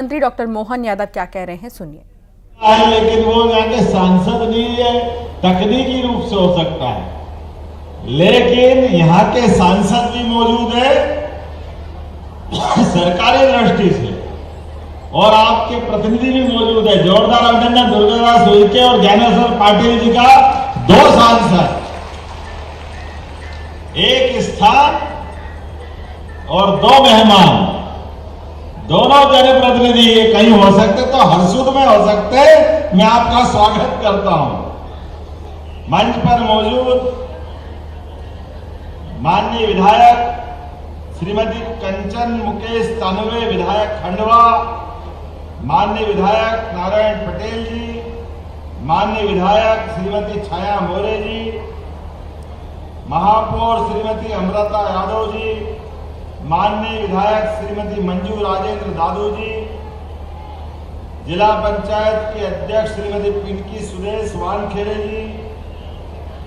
मंत्री डॉक्टर मोहन यादव क्या कह रहे हैं, सुनिए। लेकिन वो यहाँ के सांसद नहीं है, तकनीकी रूप से हो सकता है, लेकिन यहाँ के सांसद भी मौजूद है सरकारी दृष्टि से, और आपके प्रतिनिधि भी मौजूद है। जोरदार अभिनंदन दुर्गादास उइके और ज्ञानेश्वर पाटिल जी का, 2 सांसद, एक स्थान और 2 मेहमान, दोनों जनप्रतिनिधि ये कहीं हो सकते तो हरसुद में हो सकते। मैं आपका स्वागत करता हूं। मंच पर मौजूद माननीय विधायक श्रीमती कंचन मुकेश तानवे, विधायक खंडवा, माननीय विधायक नारायण पटेल जी, माननीय विधायक श्रीमती छाया मोरे जी, महापौर श्रीमती अमृता यादव जी, माननीय विधायक श्रीमती मंजू राजेंद्र दादू जी, जिला पंचायत के अध्यक्ष श्रीमती पिंकी सुरेश वानखेड़े जी,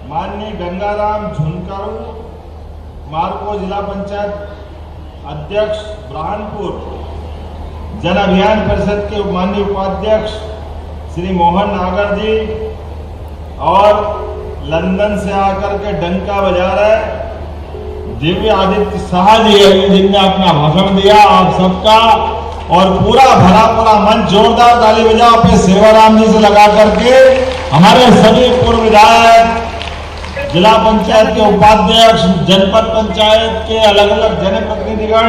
माननीय गंगाराम झुनकारू, मार्को जिला पंचायत अध्यक्ष ब्रहानपुर, जन अभियान परिषद के माननीय उपाध्यक्ष श्री मोहन नागर जी, और लंदन से आकर के डंका बजा रहे दिव्य आदित्य शाह जी जिनने अपना भाषण दिया, आप सबका और पूरा भरा पूरा मंच जोरदार ताली बजाओ पे सेवाराम जी से लगा करके। हमारे सभी पूर्व विधायक, जिला पंचायत के उपाध्यक्ष, जनपद पंचायत के अलग अलग जनप्रतिनिधिगण,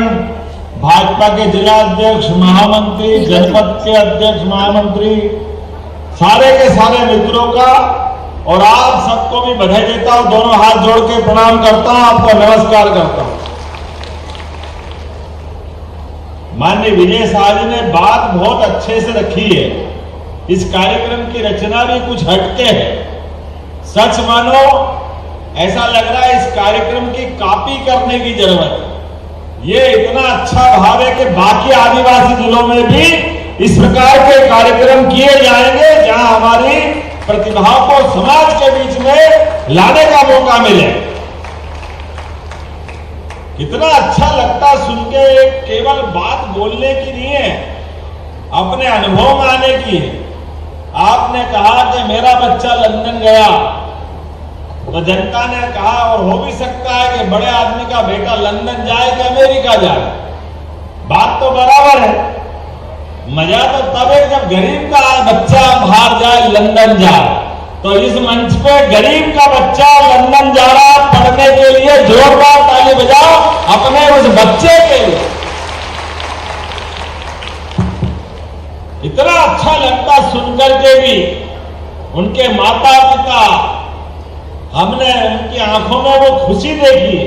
भाजपा के जिला अध्यक्ष, महामंत्री, जनपद के अध्यक्ष, महामंत्री, सारे के सारे मित्रों का और आप सबको भी बधाई देता हूं। दोनों हाथ जोड़ के प्रणाम करता हूं, आपको नमस्कार करता हूं। माननीय विजय शाह जी ने बात बहुत अच्छे से रखी है। इस कार्यक्रम की रचना भी कुछ हटके है। सच मानो ऐसा लग रहा है इस कार्यक्रम की कॉपी करने की जरूरत है। ये इतना अच्छा भाव है कि बाकी आदिवासी जिलों में भी इस प्रकार के कार्यक्रम किए जाएंगे जहां हमारी प्रतिभा को समाज के बीच में लाने का मौका मिले। कितना अच्छा लगता सुन के, केवल बात बोलने की नहीं है, अपने अनुभव में आने की है। आपने कहा कि मेरा बच्चा लंदन गया, तो जनता ने कहा और हो भी सकता है कि बड़े आदमी का बेटा लंदन जाए कि अमेरिका जाए, बात तो बराबर है। मजा तो तब है जब गरीब का बच्चा बाहर जाए, लंदन जाए। तो इस मंच पे गरीब का बच्चा लंदन जा रहा पढ़ने के लिए, जोरदार ताली बजाओ अपने उस बच्चे के लिए। इतना अच्छा लगता सुनकर के भी। उनके माता पिता, हमने उनकी आंखों में वो खुशी देखी।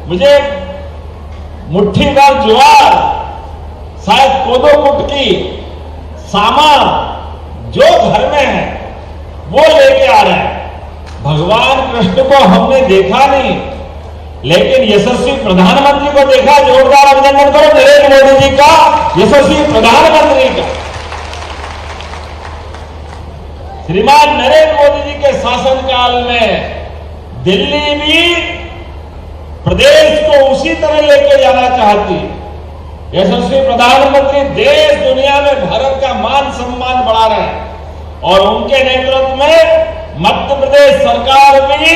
मुझे मुट्ठी भर ज्वार, शायद कोदो कुटकी, सामान जो घर में है वो लेके आ रहे हैं। भगवान कृष्ण को हमने देखा नहीं, लेकिन यशस्वी प्रधानमंत्री को देखा। जोरदार अभिनंदन करो नरेंद्र मोदी जी का, यशस्वी प्रधानमंत्री का। श्रीमान नरेंद्र मोदी जी के शासनकाल में दिल्ली भी प्रदेश को उसी तरह लेके जाना चाहती। यशस्वी प्रधानमंत्री देश दुनिया में भारत का मान सम्मान बढ़ा रहे हैं, और उनके नेतृत्व में मध्य प्रदेश सरकार भी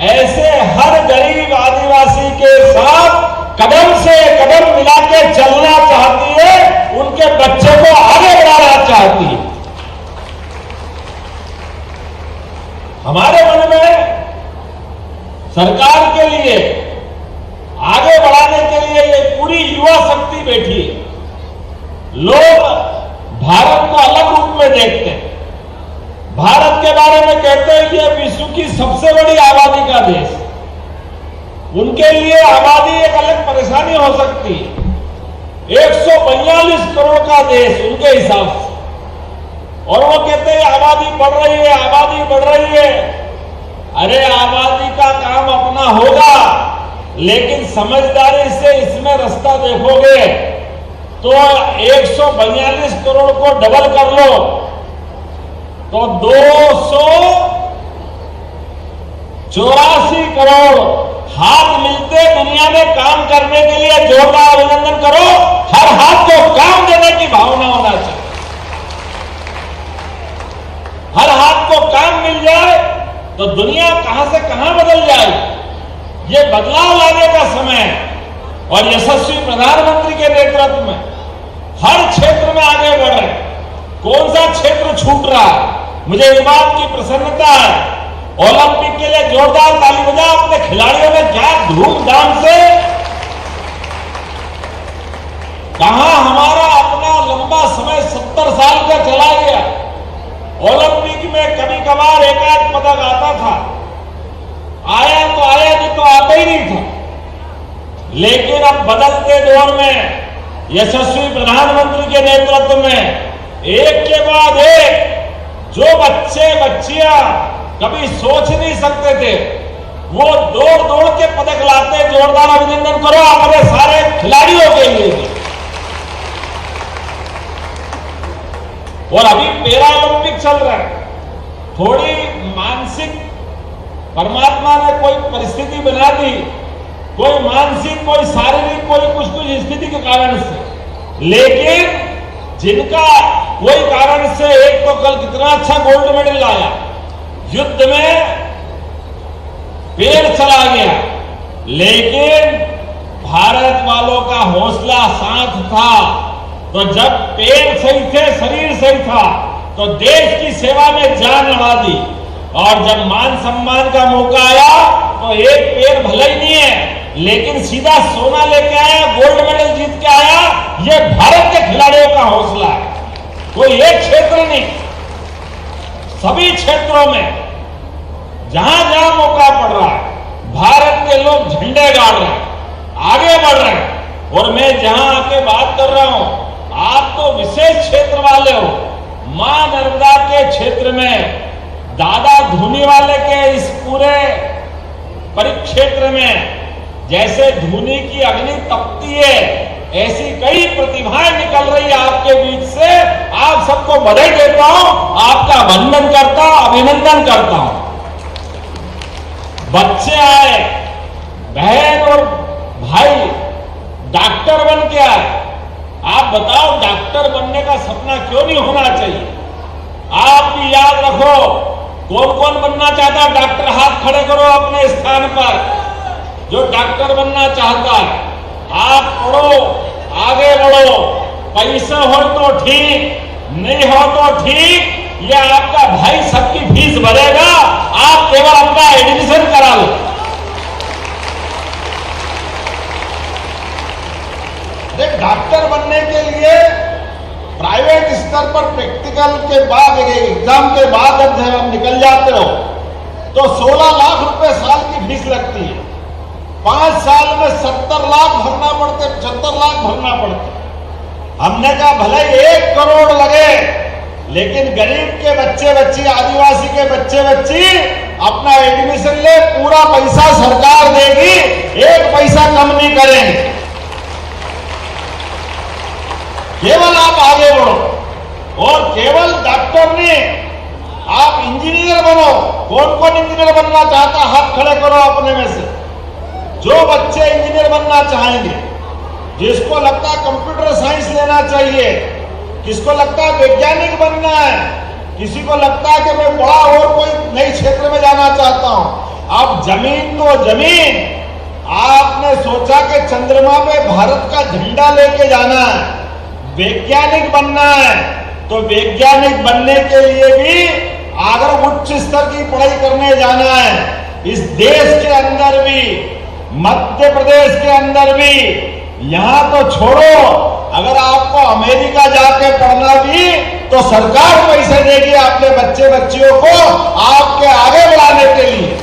ऐसे हर गरीब आदिवासी के साथ कदम से कदम मिला के चलना चाहती है, उनके बच्चे को आगे बढ़ाना चाहती है। हमारे मन में सरकार के लिए आगे बढ़ाने के लिए ये पूरी युवा शक्ति बैठी है। लोग भारत को अलग रूप में देखते हैं। भारत के बारे में कहते हैं ये विश्व की सबसे बड़ी आबादी का देश। उनके लिए आबादी एक अलग परेशानी हो सकती है। 142 करोड़ का देश उनके हिसाब से, और वो कहते हैं आबादी बढ़ रही है, आबादी बढ़ रही है। अरे आबादी का काम अपना होगा, लेकिन समझदारी से इसमें रास्ता देखोगे तो 142 करोड़ को डबल कर लो तो 284 करोड़ हाथ मिलते दुनिया में काम करने के लिए जोरदार अभिनंदन करो। हर हाथ को काम देने की भावना होना चाहिए। हर हाथ को काम मिल जाए तो दुनिया कहां से कहां बदल जाए। ये बदलाव लाने का समय है और यशस्वी प्रधानमंत्री के नेतृत्व में हर क्षेत्र में आगे बढ़ रहे। कौन सा क्षेत्र छूट रहा है? मुझे इस बात की प्रसन्नता है। ओलंपिक के लिए जोरदार ताली बजाओ। अपने खिलाड़ियों ने क्या धूमधाम से कहां हमारा अपना लंबा समय 70 साल का चला गया। ओलंपिक में कभी कभार एक आध पदक आता था, आया तो आया, नहीं तो आता ही नहीं था। लेकिन अब बदलते दौर में यशस्वी प्रधानमंत्री के नेतृत्व में एक के बाद एक जो बच्चे बच्चियां कभी सोच नहीं सकते थे, वो दौड़ दौड़ के पदक लाते। जोरदार अभिनंदन करो अपने सारे खिलाड़ियों के लिए। और अभी पैरा ओलंपिक चल रहा है। थोड़ी मानसिक परमात्मा ने कोई परिस्थिति बना दी, कोई मानसिक, कोई शारीरिक, कोई कुछ स्थिति के कारण से। लेकिन जिनका कोई कारण से, एक तो कल कितना अच्छा गोल्ड मेडल लाया, युद्ध में पैर चला गया, लेकिन भारत वालों का हौसला साथ था। तो जब पैर सही थे, शरीर सही था, तो देश की सेवा में जान लगा दी। और जब मान सम्मान का मौका आया तो एक पैर भले ही नहीं है, लेकिन सीधा सोना लेके आया, गोल्ड मेडल जीत के आया। ये भारत के खिलाड़ियों का हौसला है। कोई एक क्षेत्र नहीं, सभी क्षेत्रों में जहां जहां मौका पड़ रहा है, भारत के लोग झंडे गाड़ रहे हैं, आगे बढ़ रहे हैं। और मैं जहां आके बात कर रहा हूं, आप तो विशेष क्षेत्र वाले हो। मां नर्मदा के क्षेत्र में, दादा धूनी वाले के इस पूरे परिक्षेत्र में जैसे धूनी की अग्नि तपती है, ऐसी कई प्रतिभाएं निकल रही है आपके बीच से। आप सबको बधाई देता हूं, आपका वंदन करता हूं, अभिनंदन करता हूं। बच्चे आए, बहन और भाई डॉक्टर बन के आए। आप बताओ, डॉक्टर बनने का सपना क्यों नहीं होना चाहिए? आप भी याद रखो, कौन कौन बनना चाहता है? डॉक्टर हाथ खड़े करो अपने स्थान पर, जो डॉक्टर बनना चाहता है। आप पढ़ो, आगे बढ़ो, पैसा हो तो ठीक, नहीं हो तो ठीक, ये आपका भाई सबकी फीस भरेगा, आप केवल अपना एडमिशन करा लो। डॉक्टर बनने के लिए प्राइवेट स्तर पर प्रैक्टिकल के बाद, एग्जाम के बाद जब आप निकल जाते हो तो 16 लाख रुपए साल की फीस लगती है। 5 साल में 70 लाख भरना पड़ते, 75 लाख भरना पड़ते। हमने कहा भले 1 करोड़ लगे, लेकिन गरीब के बच्चे बच्ची, आदिवासी के बच्चे बच्ची अपना एडमिशन ले, पूरा पैसा सरकार देगी, 1 पैसा कम नहीं करेंगे। केवल आप आगे बढ़ो। और केवल डॉक्टर नहीं, आप इंजीनियर बनो। कौन कौन इंजीनियर बनना चाहता? हाथ खड़े करो अपने में से। जो बच्चे इंजीनियर बनना चाहेंगे, जिसको लगता है कंप्यूटर साइंस लेना चाहिए, किसको लगता है वैज्ञानिक बनना है, किसी को लगता है कि मैं बड़ा और कोई नए क्षेत्र में जाना चाहता हूं। अब जमीन तो जमीन, आपने सोचा कि चंद्रमा पे भारत का झंडा लेके जाना है, वैज्ञानिक बनना है, तो वैज्ञानिक बनने के लिए भी अगर उच्च स्तर की पढ़ाई करने जाना है, इस देश के अंदर भी, मध्य प्रदेश के अंदर भी, यहां तो छोड़ो, अगर आपको अमेरिका जाके पढ़ना भी तो सरकार पैसे देगी अपने बच्चे बच्चियों को आपके आगे बढ़ाने के लिए।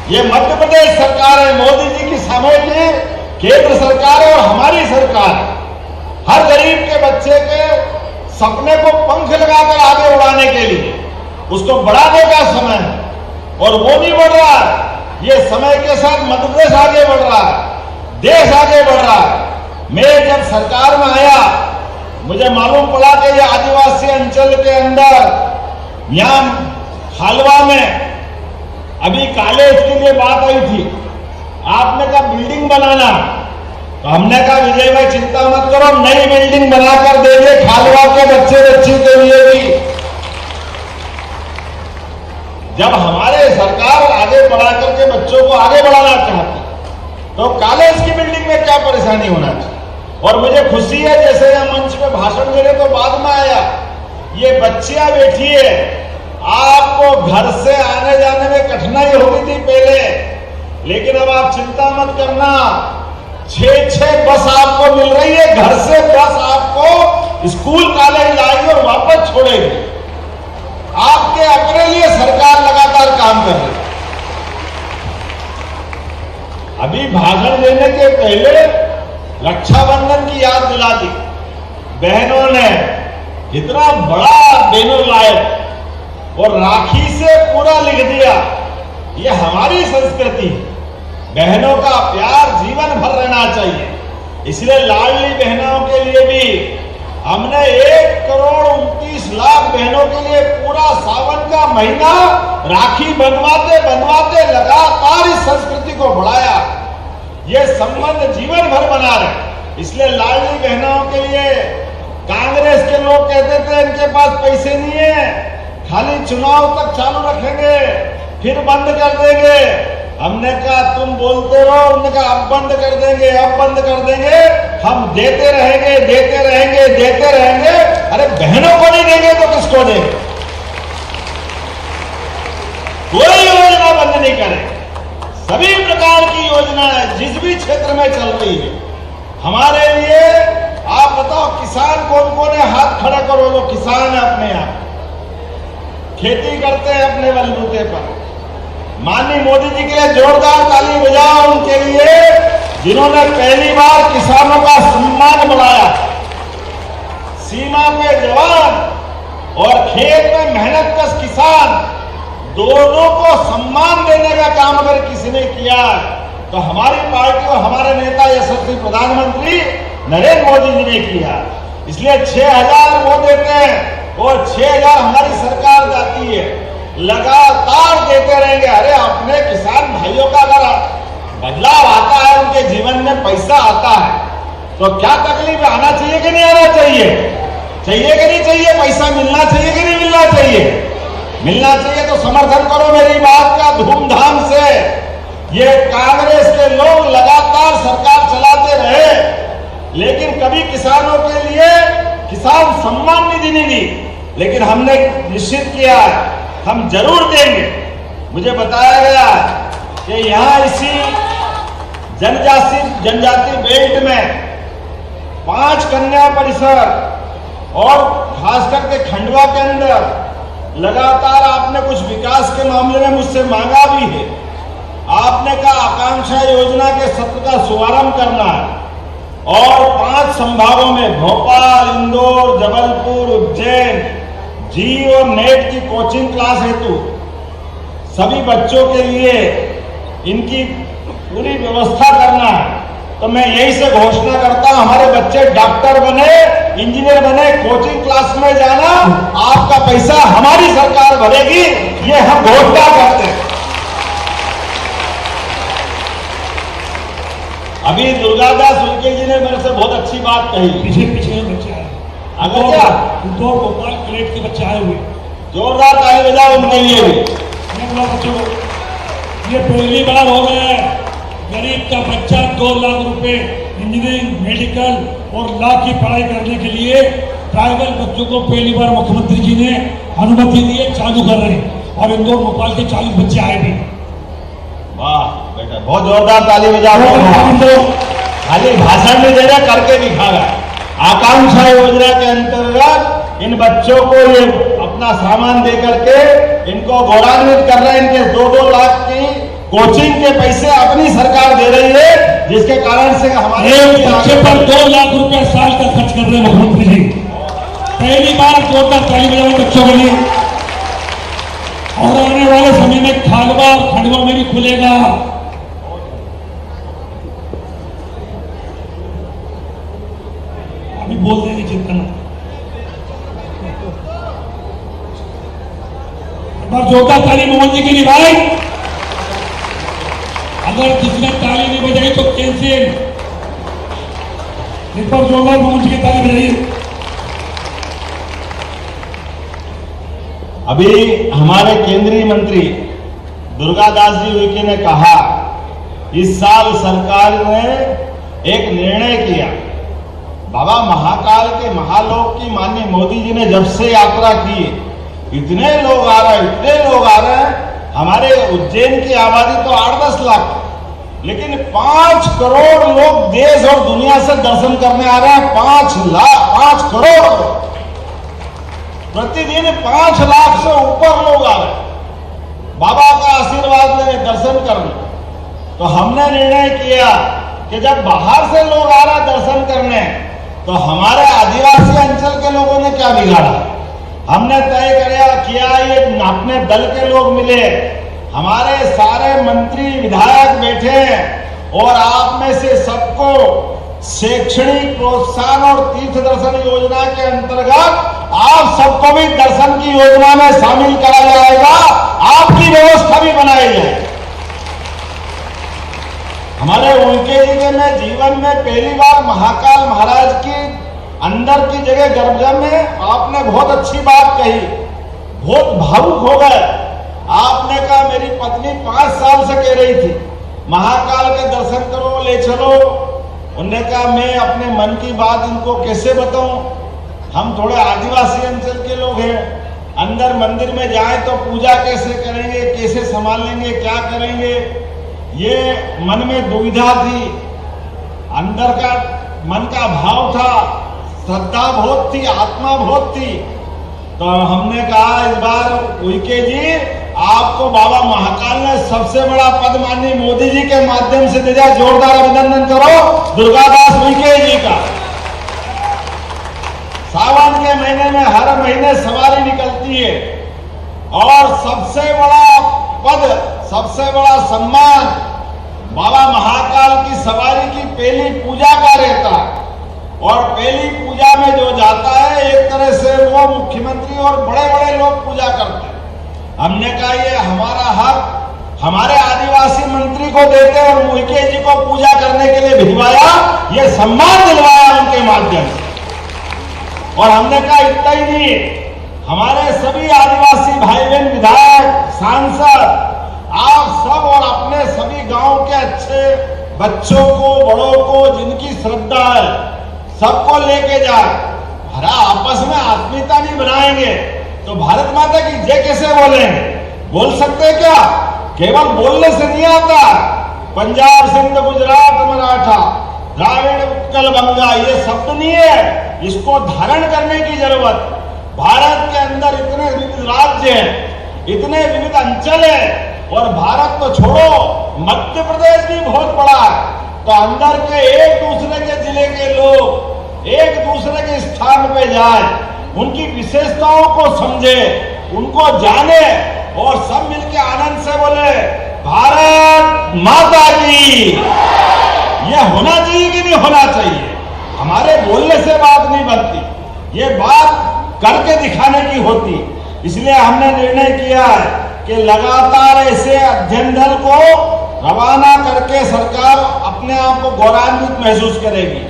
ये मध्य प्रदेश सरकार है, मोदी जी की सामूहिक केंद्र सरकार है और हमारी सरकार। हर गरीब के बच्चे के सपने को पंख लगाकर आगे उड़ाने के लिए उसको बढ़ाने का समय है, और वो नहीं बढ़ रहा है। ये समय के साथ मध्य प्रदेश आगे बढ़ रहा है, देश आगे बढ़ रहा है। मैं जब सरकार में आया, मुझे मालूम पड़ा कि ये आदिवासी अंचल के अंदर, यहाँ खालवा में अभी कॉलेज के लिए बात आई थी, आपने कहा बिल्डिंग बनाना, तो हमने कहा विजय भाई चिंता मत करो, नई बिल्डिंग बनाकर देंगे खालवा के बच्चे बच्ची के लिए भी। जब हमारे सरकार आगे बढ़ा करके बच्चों को आगे बढ़ाना चाहती तो कॉलेज की बिल्डिंग में क्या परेशानी होना चाहिए। और मुझे खुशी है, जैसे यह मंच पे भाषण देने तो बाद में आया, ये बच्चियां बैठी है, आपको घर से आने जाने में कठिनाई होती थी पहले, लेकिन अब आप चिंता मत करना, 6 बस आपको मिल रही है, घर से बस आपको स्कूल कॉलेज लाएगी और वापस छोड़ेगी। आपके अपने लिए सरकार लगातार काम कर रही है। अभी भाषण देने के पहले रक्षाबंधन की याद दिला दी। बहनों ने इतना बड़ा बैनर लाए और राखी से पूरा लिख दिया, ये हमारी संस्कृति है, बहनों का प्यार जीवन भर रहना चाहिए। इसलिए लाडली बहनों के लिए भी हमने 1,29,00,000 बहनों के लिए पूरा सावन का महीना राखी बंधवाते बंधवाते लगातार इस संस्कृति को बढ़ाया। ये संबंध जीवन भर बना रहे। इसलिए लाडली बहनों के लिए कांग्रेस के लोग कहते थे इनके पास पैसे नहीं है, खाली चुनाव तक चालू रखेंगे फिर बंद कर देंगे। हमने कहा तुम बोलते रहो, उन्होंने कहा अब बंद कर देंगे, अब बंद कर देंगे, हम देते रहेंगे देते रहेंगे देते रहेंगे। अरे बहनों को नहीं देंगे तो किसको देंगे? कोई योजना बंद नहीं करेंगे। सभी प्रकार की योजनाएं जिस भी क्षेत्र में चल रही है हमारे लिए। आप बताओ किसान कौन कौन है, हाथ खड़ा करो जो किसान है अपने यहाँ खेती करते हैं अपने बलबूते पर। माननीय मोदी जी के लिए जोरदार ताली बजाओ उनके लिए, जिन्होंने पहली बार किसानों का सम्मान बढ़ाया। सीमा पे जवान और खेत में मेहनतकश किसान दोनों को सम्मान देने का काम अगर किसी ने किया तो हमारी पार्टी और हमारे नेता यशस्वी प्रधानमंत्री नरेंद्र मोदी जी ने किया। इसलिए 6,000 वो देते हैं और 6,000 हमारी सरकार जाती है, लगातार देते रहेंगे। अरे अपने किसान भाइयों का अगर बदलाव आता है, उनके जीवन में पैसा आता है तो क्या तकलीफ आना चाहिए कि नहीं आना चाहिए? चाहिए कि नहीं चाहिए? पैसा मिलना चाहिए कि नहीं मिलना चाहिए? मिलना चाहिए। तो समर्थन करो मेरी बात का धूमधाम से। ये कांग्रेस के लोग लगातार सरकार चलाते रहे लेकिन कभी किसानों के लिए किसान सम्मान निधि नहीं दी, लेकिन हमने निश्चित किया है हम जरूर देंगे। मुझे बताया गया कि यहाँ इसी जनजाति बेल्ट में 5 कन्या परिसर और खास करके खंडवा के अंदर लगातार आपने कुछ विकास के मामले में मुझसे मांगा भी है। आपने कहा आकांक्षा योजना के सत्र का शुभारंभ करना है और 5 संभागों में भोपाल, इंदौर, जबलपुर, उज्जैन जी और नेट की कोचिंग क्लास हेतु सभी बच्चों के लिए इनकी पूरी व्यवस्था करना है। तो मैं यही से घोषणा करता हूं हमारे बच्चे डॉक्टर बने, इंजीनियर बने, कोचिंग क्लास में जाना आपका पैसा हमारी सरकार भरेगी, ये हम घोषणा करते हैं। अभी दुर्गादास उनके जी ने मेरे से बहुत अच्छी बात कही। पीछे बच्चे आए, अगर क्या इंदौर भोपाल ग्रेड के बच्चे आए हुए, जोरदार ताली बजाओ उनके लिए भी। बच्चों को ये पहली बार हो रहा है गरीब का बच्चा 2 लाख रुपए इंजीनियरिंग, मेडिकल और लॉ की पढ़ाई करने के लिए ट्राइबल बच्चों को पहली बार मुख्यमंत्री जी ने अनुमति दी है, चालू कर रहे हैं और इंदौर भोपाल के 40 बच्चे आए भी। वाह बेटा, बहुत जोरदार ताली बजाओ। खाली भाषण नहीं दे रहा, करके दिखा रहा है। आकांक्षा योजना के अंतर्गत इन बच्चों को ये अपना सामान दे करके इनको गौरवान्वित कर रहे हैं। इनके 2-2 लाख की कोचिंग के पैसे अपनी सरकार दे रही है, जिसके कारण से हमारे बच्चे पर 2 लाख रुपए साल का खर्च कर रहे हैं मुख्यमंत्री जी। पहली बार जोरदार ताली बजाओ बच्चों के लिए। और आने वाले समय में खालवा और खंडवा में भी खुलेगा। अभी बोल देंगे चिंता न। एक बार जोरदार ताली मोहन जी के लिए भाई। अगर जिसने ताली नहीं बजाई तो कैंसिल। इस पर जोरदार मंच की ताली बजाइए। अभी हमारे केंद्रीय मंत्री दुर्गादास जी उइके ने कहा, इस साल सरकार ने एक निर्णय किया। बाबा महाकाल के महालोक की माननीय मोदी जी ने जब से यात्रा की, इतने लोग आ रहे हैं, इतने लोग आ रहे हैं। हमारे उज्जैन की आबादी तो 8-10 लाख, लेकिन 5 करोड़ लोग देश और दुनिया से दर्शन करने आ रहे हैं। 5 करोड़ प्रतिदिन 5 लाख से ऊपर लोग आ रहे हैं बाबा का आशीर्वाद लेने, दर्शन करने। तो हमने निर्णय किया कि जब बाहर से लोग आ रहे हैं दर्शन करने, तो हमारे आदिवासी अंचल के लोगों ने क्या बिगाड़ा। हमने तय किया, ये अपने दल के लोग मिले, हमारे सारे मंत्री विधायक बैठे और आप में से सबको शैक्षणिक प्रोत्साहन और तीर्थ दर्शन योजना के अंतर्गत आप सबको भी दर्शन की योजना में शामिल करा जाएगा। आपकी व्यवस्था भी बनाई जाएगी। हमारे उइके जी के जीवन में पहली बार महाकाल महाराज की अंदर की जगह गर्भगृह में आपने बहुत अच्छी बात कही, बहुत भावुक हो गए। आपने कहा, मेरी पत्नी 5 साल से कह रही थी महाकाल के दर्शन करो, ले चलो। उन्होंने कहा, मैं अपने मन की बात इनको कैसे बताऊं, हम थोड़े आदिवासी अंचल के लोग हैं, अंदर मंदिर में जाए तो पूजा कैसे करेंगे, कैसे संभाल लेंगे, क्या करेंगे, ये मन में दुविधा थी। अंदर का मन का भाव था, श्रद्धा बहुत थी, आत्मा बहुत थी। तो हमने कहा, इस बार उइके जी आपको बाबा महाकाल ने सबसे बड़ा पद माननीय मोदी जी के माध्यम से दे दिया। जोरदार अभिनंदन करो दुर्गादास उइके जी का। सावन के महीने में हर महीने सवारी निकलती है और सबसे बड़ा पद, सबसे बड़ा सम्मान बाबा महाकाल की सवारी की पहली पूजा का रहता है। और पहली पूजा में जो जाता है, एक तरह से वो मुख्यमंत्री और बड़े बड़े लोग पूजा करते हैं। हमने कहा, ये हमारा हक हमारे आदिवासी मंत्री को देते और उइके जी को पूजा करने के लिए भिजवाया, ये सम्मान दिलवाया उनके माध्यम से। और हमने कहा, इतना ही नहीं, हमारे सभी आदिवासी भाई बहन, विधायक, सांसद, आप सब और अपने सभी गांव के अच्छे बच्चों को, बड़ों को, जिनकी श्रद्धा है, सबको लेके जाए। हरा आपस में आत्मीयता नहीं बनाएंगे तो भारत माता की जय कैसे बोलेंगे? बोल सकते हैं क्या? केवल बोलने से नहीं आता। पंजाब, सिंध, गुजरात, मराठा, द्राविड़, उत्कल, बंगा, ये शब्द नहीं है, इसको धारण करने की जरूरत। भारत के अंदर इतने विविध राज्य हैं, इतने विविध अंचल है, और भारत को छोड़ो, मध्य प्रदेश भी बहुत बड़ा है। तो अंदर के एक दूसरे के जिले के लोग एक दूसरे के स्थान पे जाए, उनकी विशेषताओं को समझे, उनको जाने और सब मिलकर आनंद से बोले भारत माता की। ये होना चाहिए कि नहीं होना चाहिए? हमारे बोलने से बात नहीं बनती, ये बात करके दिखाने की होती। इसलिए हमने निर्णय किया है कि लगातार ऐसे अध्ययन दल को रवाना करके सरकार अपने आप को गौरवान्वित महसूस करेगी।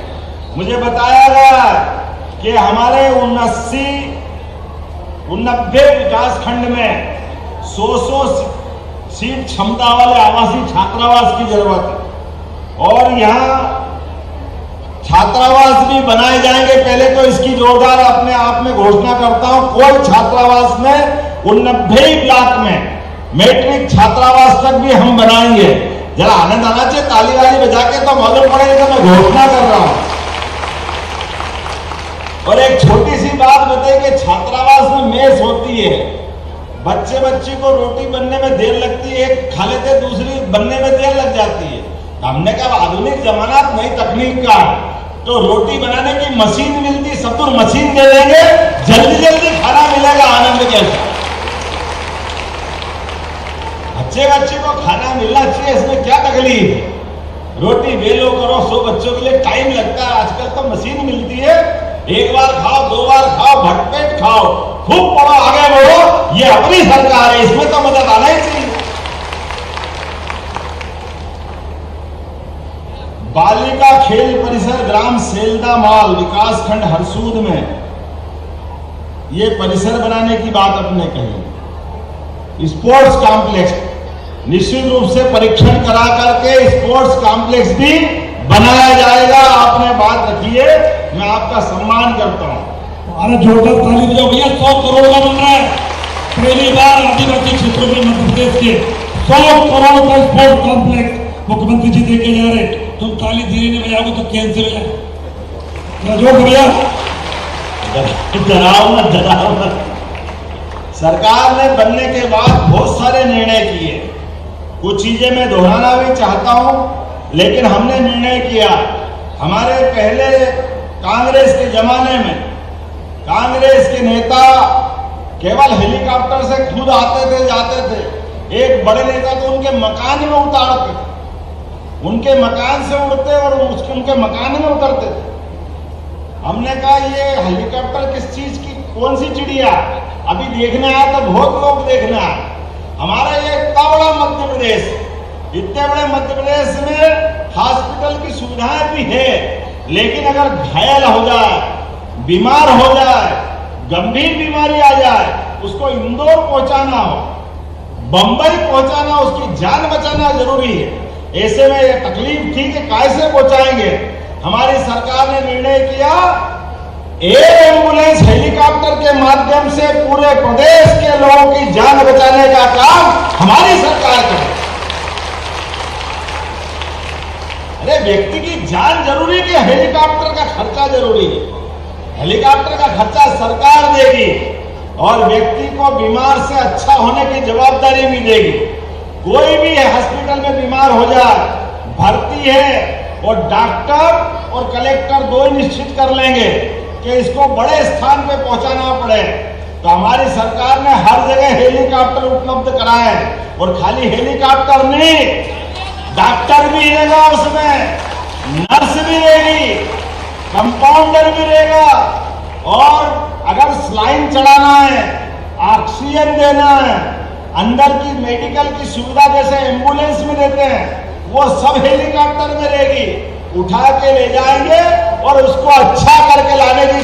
मुझे बताया गया कि हमारे 89 विकास खंड में 100 सीट क्षमता वाले आवासीय छात्रावास की जरूरत है और यहाँ छात्रावास भी बनाए जाएंगे। पहले तो इसकी जोरदार अपने आप में घोषणा करता हूं, कोई छात्रावास में 89 ब्लॉक में मैट्रिक छात्रावास तक भी हम बनाएंगे। जरा आनंद आना चाहिए, ताली वाली बजा के तो मालूम पड़ेगा तो मैं घोषणा कर रहा हूं। और एक छोटी सी बात बताइए कि छात्रावास में मेस होती है, बच्ची को रोटी बनने में देर लगती है, एक खा लेते दूसरी बनने में देर लग जाती है। हमने कहा आधुनिक जमाना नई तकनीक का, तो रोटी बनाने की मशीन मिलती, सब तो मशीन दे देंगे, जल्दी जल्दी खाना मिलेगा आनंद के साथ। बच्चे को खाना मिलना चाहिए, इसमें क्या तकलीफ है? रोटी बेलो करो, 100 बच्चों के लिए टाइम लगता है। आजकल तो मशीन मिलती है, एक बार खाओ, 2 बार खाओ, भरपेट खाओ, खूब पढ़ो, आगे बढ़ो। ये अपनी सरकार है, इसमें तो मदद आना ही चाहिए। बालिका खेल परिसर ग्राम सेल्दा माल विकासखंड हरसूद में ये परिसर बनाने की बात अपने कही। स्पोर्ट्स कॉम्प्लेक्स निश्चित रूप से परीक्षण करा करके स्पोर्ट्स कॉम्प्लेक्स भी बनाया जाएगा। आपने बात रखी है, मैं आपका सम्मान करता हूं। अरे जोरदार ताली बजाओ भैया। 100 करोड़ का बन रहा है। पहली बार आदिवासी क्षेत्रों में मध्य प्रदेश के 100 करोड़ का स्पोर्ट्स कॉम्प्लेक्स मुख्यमंत्री जी देके जा रहे। तुम ताली धीरे नहीं बजाओगे तो कैसे बजाओ? जोर भैया। डराओ मत। सरकार ने बनने के बाद बहुत सारे निर्णय किए। कुछ चीजें मैं दोहराना भी चाहता हूं, लेकिन हमने निर्णय किया। हमारे पहले कांग्रेस के जमाने में कांग्रेस के नेता केवल हेलीकॉप्टर से खुद आते थे जाते थे। एक बड़े नेता तो उनके मकान में उतारते, उनके मकान से उड़ते और उनके मकान में उतरते थे। हमने कहा ये हेलीकॉप्टर किस चीज की, कौन सी चिड़िया? अभी देखने आया तो बहुत लोग देखने आए। हमारा ये इतना बड़ा मध्य प्रदेश, इतने बड़े मध्य प्रदेश में हॉस्पिटल की सुविधाएं भी है, लेकिन अगर घायल हो जाए, बीमार हो जाए, गंभीर बीमारी आ जाए, उसको इंदौर पहुंचाना हो, बंबई पहुंचाना, उसकी जान बचाना जरूरी है। ऐसे में ये तकलीफ थी कि कैसे पहुंचाएंगे। हमारी सरकार ने निर्णय किया एक एम्बुलेंस हेलीकॉप्टर के माध्यम से पूरे प्रदेश के लोगों की जान बचाने का काम हमारी सरकार करे। अरे व्यक्ति की जान जरूरी कि हेलीकॉप्टर का खर्चा जरूरी है? हेलीकॉप्टर का खर्चा सरकार देगी और व्यक्ति को बीमार से अच्छा होने की जवाबदारी भी देगी। कोई भी हॉस्पिटल में बीमार हो जाए, भर्ती है, और डॉक्टर और कलेक्टर दो ही निश्चित कर लेंगे कि इसको बड़े स्थान पे पहुंचाना पड़े, तो हमारी सरकार ने हर जगह हेलीकॉप्टर उपलब्ध कराए। और खाली हेलीकॉप्टर नहीं, डॉक्टर भी रहेगा उसमें, नर्स भी रहेगी, कंपाउंडर भी रहेगा, और अगर स्लाइन चढ़ाना है, ऑक्सीजन देना है, अंदर की मेडिकल की सुविधा जैसे एम्बुलेंस में देते हैं, वो सब हेलीकॉप्टर में रहेगी। उठा के ले जाएंगे और उसको अच्छा करके लाने की